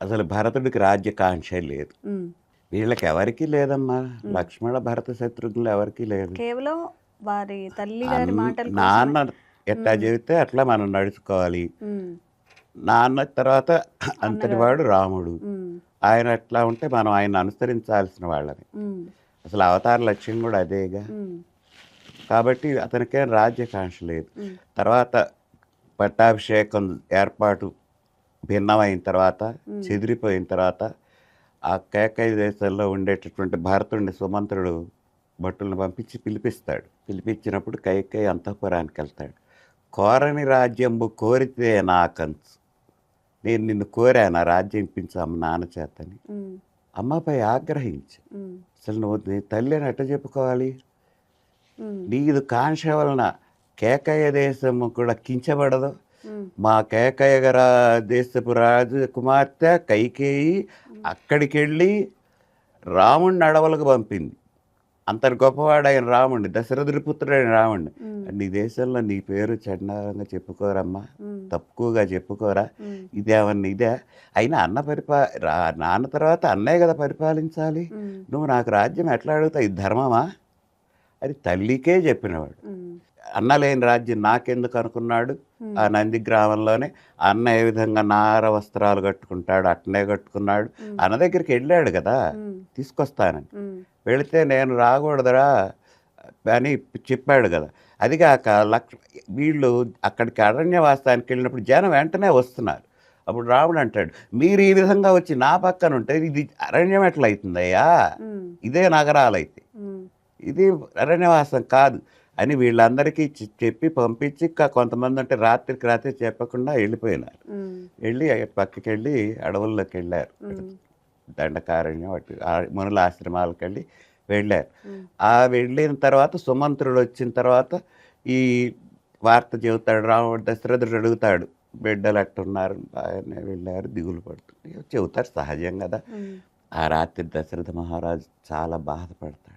అసలు భరతుడికి రాజ్యకాంక్ష లేదు. ఉమ్, వీళ్ళకి ఎవరికీ లేదమ్మా. ఉమ్. లక్ష్మణ భరత శత్రుఘ్నులు ఎవరికీ లేదు. కేవలం వారి తల్లి గారి మాటల కోసమే. నాన్న ఎట్లా ఉమ్, చెబితే అట్లా మనం నడుచుకోవాలి. ఉమ్, నాన్న తర్వాత అంతటి అన్నగారు. వాడు రాముడు. ఉమ్, ఆయన ఎట్లా ఉంటే మనం ఆయన అనుసరించాల్సిన వాళ్ళని. ఉమ్, అసలు అవతార లక్ష్యం కూడా అదేగా. ఉమ్, కాబట్టి అతనికేం రాజ్యకాంక్ష లేదు. ఉమ్, తర్వాత పట్టాభిషేకం ఏర్పాటు భిన్నమైన తర్వాత, చెదిరిపోయిన తర్వాత ఆ కేకయ దేశంలో ఉండేటటువంటి భరతుడిని సుమంత్రుడు భటులను పంపించి పిలిపిస్తాడు. పిలిపించినప్పుడు కైకేయి అంతఃపురానికి వెళ్తాడు. కోరని రాజ్యంబు కోరితే నాకంచు, నేను నిన్ను కోరాను ఆ రాజ్యం ఇప్పించాము నాన్న చేతని. ఉమ్, అమ్మపై ఆగ్రహించి, ఉమ్, అసలు నువ్వు నీ తల్లి అని ఎట్ట చెప్పుకోవాలి? ఉమ్, నీదు కాంక్ష వలన కేకయ దేశము కూడా కించబడదు. ఉమ్, మా కేకయ దేశపు రాజు కుమార్తె కైకేయి అక్కడికి వెళ్ళి రాముడిని అడవులకు పంపింది. అంతటి గొప్పవాడైన రాముడిని, దశరథుడి పుత్రుడైన రాముడిని. ఉమ్, నీ దేశంలో నీ పేరు చండాలంగా చెప్పుకోరమ్మా, ఉమ్, తక్కువగా చెప్పుకోరా. ఉమ్, ఇదేమన్నా ఇదే? అయినా అన్న నాన్న తర్వాత అన్నయ్య కదా పరిపాలించాలి. ఉమ్, నువ్వు నాకు రాజ్యం ఎట్లా అడుగుతావు? ఇది ధర్మమా? అది తల్లికే చెప్పినవాడు. ఉమ్, అన్న లేని రాజ్యం నాకెందుకు అనుకున్నాడు. ఉమ్, ఆ నంది గ్రామంలోనే అన్న ఏ విధంగా నార వస్త్రాలు కట్టుకుంటాడు అట్నే కట్టుకున్నాడు. ఉమ్, అన్న దగ్గరికి వెళ్ళాడు కదా ఉమ్, తీసుకొస్తానని. ఉమ్, వెళితే నేను రాకూడదురా అని చెప్పాడు కదా. అదిగాక వీళ్ళు అక్కడికి అరణ్యవాసానికి వెళ్ళినప్పుడు జనం వెంటనే వస్తున్నారు. అప్పుడు రాముడు అంటాడు, మీరు ఈ విధంగా వచ్చి నా పక్కన ఉంటే ఇది అరణ్యం ఎట్లా అవుతుందయ్యా? ఉమ్, ఇదే నగరాలైతే, ఉమ్, ఇది అరణ్యవాసం కాదు అని వీళ్ళందరికీ చెప్పి పంపించి కొంతమంది అంటే రాత్రికి రాత్రి చెప్పకుండా వెళ్ళిపోయినారు. ఉమ్, వెళ్ళి పక్కకి వెళ్ళి అడవుల్లోకి వెళ్ళారు. ఉమ్, దండకారణ్యం అటు మునుల ఆశ్రమాలకు వెళ్ళారు. ఉమ్, ఆ వెళ్ళిన తర్వాత సుమంత్రుడు వచ్చిన తర్వాత ఈ వార్త చెబుతాడు. రాముడు దశరథుడు అడుగుతాడు, బిడ్డలు అట్టున్నారు, బాగానే వెళ్ళారు, దిగులు పడుతుంది చెబుతారు, సహజం కదా. ఉమ్, ఆ రాత్రి దశరథ మహారాజు చాలా బాధపడతాడు.